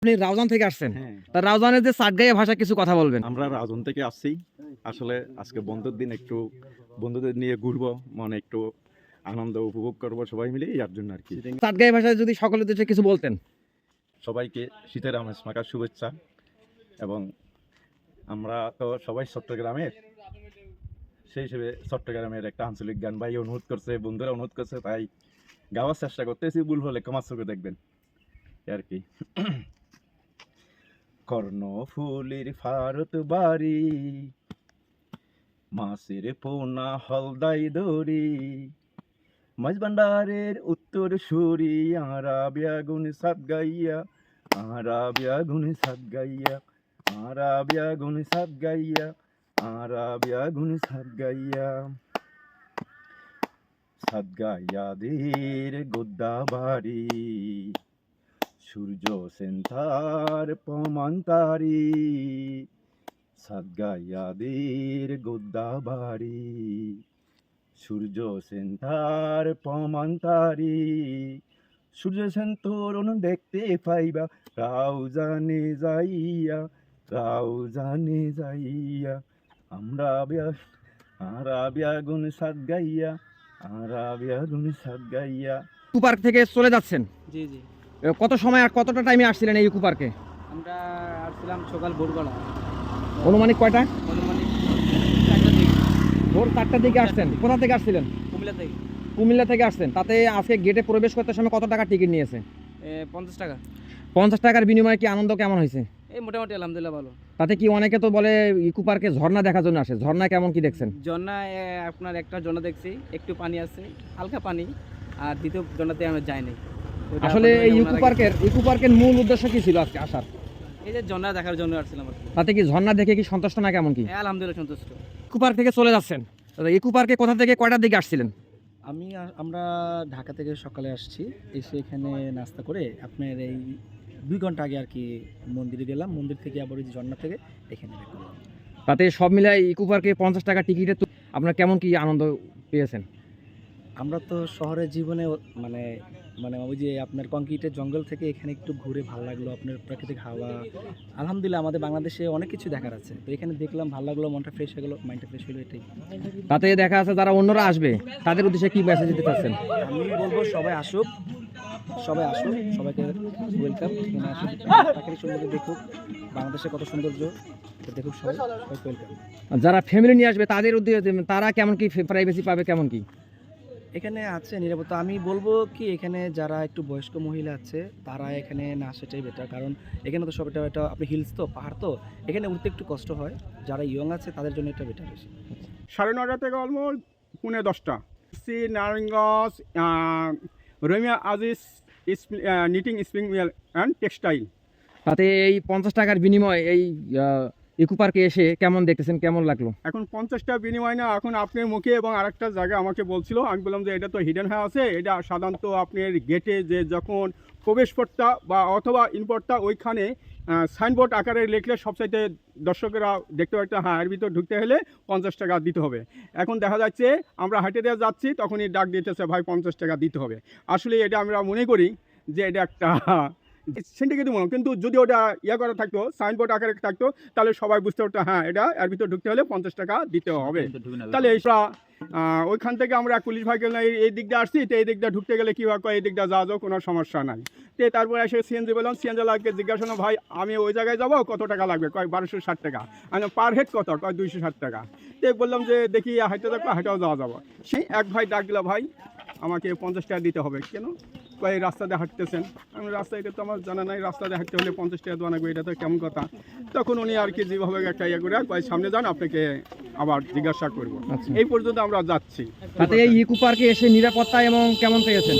আপনি রাউজান থেকে আসছেন। হ্যাঁ, তা রাউজানের যে চাটগাঁইয়া ভাষায় কিছু কথা বলবেন। আমরা রাজন থেকে আসছি। আসলে আজকে বন্ধুর দিন, একটু বন্ধুদের নিয়ে ঘুরবো, মনে একটু আনন্দ উপভোগ করবো সবাই মিলে, ইয়ার জন্য আর কি। চাটগাঁইয়া ভাষায় যদি সকলের উদ্দেশ্যে কিছু বলতেন। সবাইকে শীতের আমেজ মাখার শুভেচ্ছা। এবং আমরা তো সবাই চট্টগ্রামের, সেই হিসেবে চট্টগ্রামের একটা আঞ্চলিক গান ভাই অনুরোধ করছে, বন্ধুরা অনুরোধ করছে, তাই গাওয়ার চেষ্টা করতেছি। ভুল হলে ক্ষমা চোখে দেখবেন আর কি। কর্ণফুলির ফারত বাড়ি, মাছের পোনা হলদাই দড়ি, মাছ ভান্ডারের উত্তর সুরি, আরাবিয়া গুন সাত গাইয়া, আরাবিয়া গুন সাত গাইয়া, আরাবিয়া গুন সাত গাইয়া, আরাবিয়া গুন সাত গাইয়া। সাত গাইয়াদের গোদ্দা বাড়ি, সূর্য সেন্টার পমান্তারি, সাত গাইয়াদের গোদ্দা বাড়ি, সূর্য সেন্টার পমান্তারি। সূর্য সেন্তরণ দেখতে পাইবা, রাউজানে যাইয়া, রাউজানে যাইয়া। আরাবিয়া গুন সাত গাইয়া, আরাবিয়া গুন সাত গাইয়া। ইকো পার্ক থেকে চলে যাচ্ছেন। জি জি, কত সময় আর কতটা টাইমে আসছিলেন এই ইকো পার্কে? আমরা আসছিলাম সকাল ভোরবেলা, অনুমানিক কয়টা? অনুমানিক 4টার দিকে, ভোর 4টার দিকে আসছেন। কোথা থেকে আসছিলেন? কুমিল্লা থেকে। কুমিল্লা থেকে আসছেন। তাতে আজকে গেটে প্রবেশ করতে সময় কত টাকা টিকিট নিয়েছে? 50 টাকা। 50 টাকার বিনিময়ে কি আনন্দ কেমন হয়েছে? এই মোটামুটি আলহামদুলিল্লাহ ভালো। তাতে কি অনেকে তো বলে ইকো পার্কে ঝর্ণা দেখার জন্য আসে, ঝর্ণা কেমন কি দেখছেন? ঝর্ণা আপনার একটা ঝর্ণা দেখছি, একটু পানি আছে, হালকা পানি। আর দ্বিতীয় ঝর্ণাতে আমি যাইনি। ওইটা আসলে আপনাদের এই ওনারা ইকো পার্কের মূল উদ্দেশ্য কি ছিল আজকে আসার? এই যে ঝর্ণা দেখার জন্য আসছিলাম আর কি। তাতে কি ঝর্ণা দেখে কি সন্তুষ্ট না কেমন কি? আলহামদুলিল্লাহ সন্তুষ্ট। ইকো পার্ক থেকে চলে যাচ্ছেন। ইকো পার্কে কোথা থেকে কয়টার দিকে আসছিলেন? আমরা ঢাকা থেকে সকালে আসছি, এসে এখানে নাস্তা করে আপনার এই 2 ঘন্টা আগে আর কি মন্দিরে গেলাম, মন্দির থেকে আবার ওই ঝর্ণা থেকে এখানে ব্যাক করলাম। তাতে সব মিলাই ইকো পার্কে 50 টাকা টিকিটে তো আপনার কেমন কি আনন্দ পেয়েছেন? আমরা তো শহরের জীবনে মানে মানে ওই যে আপনার কংক্রিটের জঙ্গল থেকে এখানে একটু ঘুরে ভালো লাগলো, আপনার প্রাকৃতিক হাওয়া। আলহামদুলিল্লাহ আমাদের বাংলাদেশে অনেক কিছু দেখার আছে, তো এখানে দেখলাম ভালো লাগলো, মনটা ফ্রেশ হয়ে গেলো, মাইন্ডটা ফ্রেশ হলো, এটাই। তাতে দেখা আছে যারা অন্যরা আসবে তাদের উদ্দেশ্যে কি মেসেজ দিতে চাচ্ছেন? আমি বলবো সবাই আসুক, সবাই আসুক, সবাইকে ওয়েলকাম। এখানে আসুক, প্রাকৃতিক সৌন্দর্য দেখুক, বাংলাদেশের কত সৌন্দর্য এটা দেখুক, সবাই ওয়েলকাম। যারা ফ্যামিলি নিয়ে আসবে তাদের উদ্দেশ্যে তারা কেমন কি প্রাইভেসি পাবে, কেমন কি? এখানে আছে নিরাপত্তা। আমি বলবো কি, এখানে যারা একটু বয়স্ক মহিলা আছে তারা এখানে না আসাটাই বেটার, কারণ এখানে তো সব এটা আপনি হিলস তো, পাহাড় তো, এখানে উঠতে একটু কষ্ট হয়। যারা ইয়ং আছে তাদের জন্য এটা বেটার বেশি। 9:30 থেকে অলমোস্ট 9:45 সি নারায়ণগঞ্জ রোমিয়া Aziz knitting spring mill and textile. তাতে এই 50 টাকার বিনিময়ে এই ইকো পার্কে এসে কেমন দেখতেছেন, কেমন লাগলো? এখন 50টা বিনিময় না, এখন আপনার মুখে এবং আরেকটা জায়গা আমাকে বলছিল, আমি বললাম যে এটা তো হিডেন হয়ে আছে, এটা সাধারণত আপনার গেটে যে যখন প্রবেশ পথটা বা অথবা ইনপোর্টটা ওইখানে সাইনবোর্ড আকারে লিখলে সবচাইতে দর্শকেরা দেখতে পাচ্ছে, হ্যাঁ এর ভিতর ঢুকতে হলে 50 টাকা দিতে হবে। এখন দেখা যাচ্ছে আমরা হাঁটে দিয়ে যাচ্ছি, তখনই ডাক দিতেছে ভাই 50 টাকা দিতে হবে। আসলে এটা আমরা মনে করি যে এটা একটা সিন্ডিকেট মনে, কিন্তু যদি ওটা করা থাকতো, সাইনবোর্ড আকারে থাকতো, তাহলে সবাই বুঝতে পারতো হ্যাঁ এটা এর ভিতর ঢুকতে হলে 50 টাকা দিতে হবে। তাহলে আমরা ওইখান থেকে আমরা পুলিশ ভাইকে এই দিক দিয়ে আসছি, তো এই দিক দিয়ে ঢুকতে গেলে কী হয়, এই দিক দিয়ে যাওয়া যাও, কোনো সমস্যা নাই। তো তারপরে এসে সিএনজি বললাম, সিএনজি লাগবে, জিজ্ঞাসা না ভাই আমি ওই জায়গায় যাবো, কত টাকা লাগবে? 1260 টাকা। আমি পার হেড কত? 260 টাকা। তো বললাম যে দেখি হাইটে থাকবো, হাইটাও যাওয়া যাবো। সেই এক ভাই ডাক দিল, ভাই আমাকে 50 টাকা দিতে হবে। কেন? এই রাস্তা দিয়ে হাঁটতেছেন। আমি রাস্তা, এটা তো আমার জানা নাই, রাস্তা দিয়ে হাঁটতে হলে 50 টাকা দেওয়া লাগবে, এটা তো কেমন কথা? তখন উনি আর কি যেভাবে একটা করে সামনে যান, আপনাকে আবার জিজ্ঞাসা করবো। এই পর্যন্ত আমরা যাচ্ছি। তাতে এই ইকো পার্কে এসে নিরাপত্তা এবং কেমন পেয়েছেন?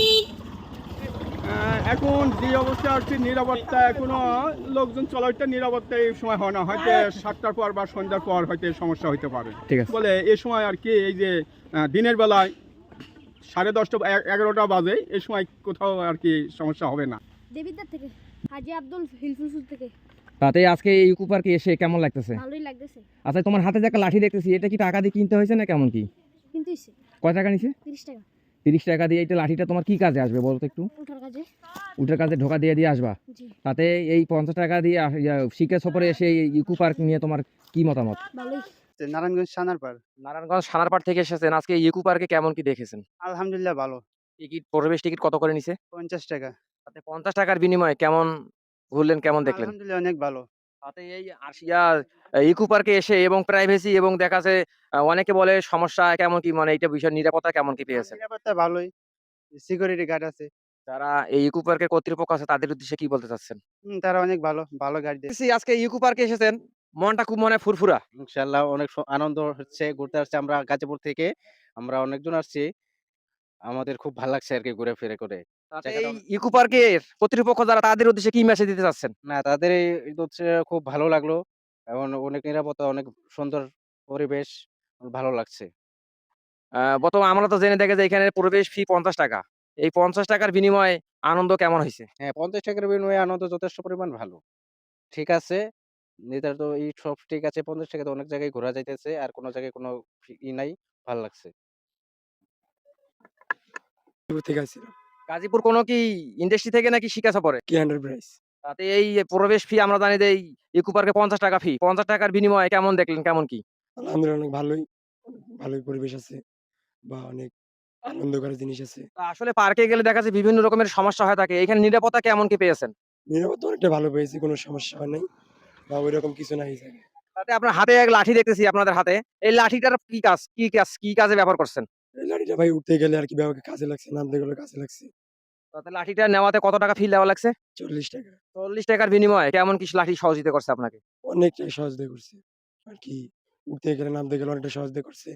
এখন যে অবস্থা আছে, নিরাপত্তা এখনো লোকজন চলাইতে, নিরাপত্তা এই সময় হয় না, হয়তো 7টার পর বা সন্ধ্যার পর হয়তো সমস্যা হতে পারে। ঠিক আছে। বলে এই সময় আর কি, এই যে দিনের বেলায় 10:30 11টা বাজে, এই সময় কোথাও আর কি সমস্যা হবে না। দেবিদ্বার থেকে, হাজি আব্দুল হিলফুলসুর থেকে। তাতে আজকে এই ইকো পার্কে এসে কেমন লাগতেছে? ভালোই লাগতেছে। আচ্ছা, তোমার হাতে যে একটা লাঠি দেখতেছি, এটা কি টাকা দিয়ে কিনতে হয়েছে না কেমন কি? কিন্তু কয় টাকা নিছে? 30 টাকা। 30 টাকা দিয়ে এইটা লাঠিটা তোমার কি কাজে আসবে বলো তো একটু? উঠার কাজে। উটের কাজে ঢোকা দিয়ে আসবা। জি। তাতে এই 50 টাকা দিয়ে শিকার সফরে এসে এই ইকো পার্ক নিয়ে তোমার কি মতামত? ভালোই। নারায়ণগঞ্জ সানারপাড়। নারায়ণগঞ্জ সানারপাড় থেকে এসেছেন, আজকে ইকো পার্কে কেমন কি দেখেছেন? আলহামদুলিল্লাহ ভালো। প্রবেশ টিকিট কত করে নিছে? 50 টাকা। তাতে 50 টাকার বিনিময়ে কেমন ঘুরলেন, কেমন দেখলেন? আলহামদুলিল্লাহ অনেক ভালো। তাতে এই ইকো পার্কে এসে এবং প্রাইভেসি এবং দেখা যায় অনেকে বলে সমস্যা কেমন কি, মানে এইটা বিষয় নিরাপত্তা কেমন কি পেয়েছেন? নিরাপত্তা ভালোই। সিকিউরিটি গার্ড আছে। যারা এই ইকো পার্কের কর্তৃপক্ষ আছে তাদের উদ্দেশ্যে কি বলতে চাচ্ছেন? তারা অনেক ভালো, ভালো গাইড দেয়। আজকে ইকো পার্কে এসেছেন, মনটা খুব মনে ফুরফুরা। ইনশাআল্লাহ অনেক আনন্দ হচ্ছে, ঘুরতে আসছি আমরা গাজীপুর থেকে। আমরা অনেকজন আসছি। আমাদের খুব ভাল লাগছে আরকি ঘুরে ফিরে করে। তাতে এই জায়গাটা ইকো পার্কের কর্তৃপক্ষ যারা তাদের উদ্দেশ্যে কি মেসেজ দিতে চাচ্ছেন? না তাদের এই হচ্ছে খুব ভালো লাগলো। এবং অনেক নিরাপত্তা, অনেক সুন্দর পরিবেশ, ভালো লাগছে। বর্তমানে আমরা তো জেনে থাকি যে এখানে প্রবেশ ফি 50 টাকা। এই 50 টাকার বিনিময়ে আনন্দ কেমন হইছে? হ্যাঁ, ৫০ টাকার বিনিময়ে আনন্দ যথেষ্ট পরিমাণ ভালো। ঠিক আছে। নির্ধারিত এই সব ঠিক আছে, ৫০ টাকাতে অনেক জায়গায় ঘোরা যাইতেছে। আর কোন জায়গায় কোন নাই। ভাল লাগছে। থেকে আসছিলাম গাজীপুর কোন কি ইন্ডাস্ট্রি থেকে নাকি শিকা সফরে? কি এন্টারপ্রাইজ। তাতে এই প্রবেশ ফি আমরা জানি যে এই ইকো পার্কে 50 টাকা ফি। 50 টাকার বিনিময়ে কেমন দেখলেন, কেমন কি? আলহামদুলিল্লাহ অনেক ভালোই পরিবেশ আছে বা অনেক আনন্দকর জিনিস আছে। আসলে পার্কে গেলে দেখা যায় বিভিন্ন রকমের সমস্যা হয়ে থাকে। এখানে নিরাপত্তা কেমন কি পেয়েছেন? নিরাপত্তা অনেকটা ভালো পেয়েছি, কোনো সমস্যা হয় নাই বা ওইরকম কিছু নাই জায়গায়। তাতে আপনার হাতে এক লাঠি দেখতেছি আপনাদের হাতে। এই লাঠিটার কি কাজে ব্যবহার করছেন? এই লাঠিটা ভাই উঠতে গেলে আর কি ব্যবহার কাজে লাগছে, নামতে গেলে কাজে লাগছে। তাতে লাঠিটা নেওয়াতে কত টাকা ফি দেওয়া লাগছে? 40 টাকা। 40 টাকার বিনিময়ে কেমন কি লাঠি সহযোগিতা করছে আপনাকে? অনেকটাই সহজে করছে আর কি, উঠতে গেলে নামতে গেলে অনেকটা সহজে করছে।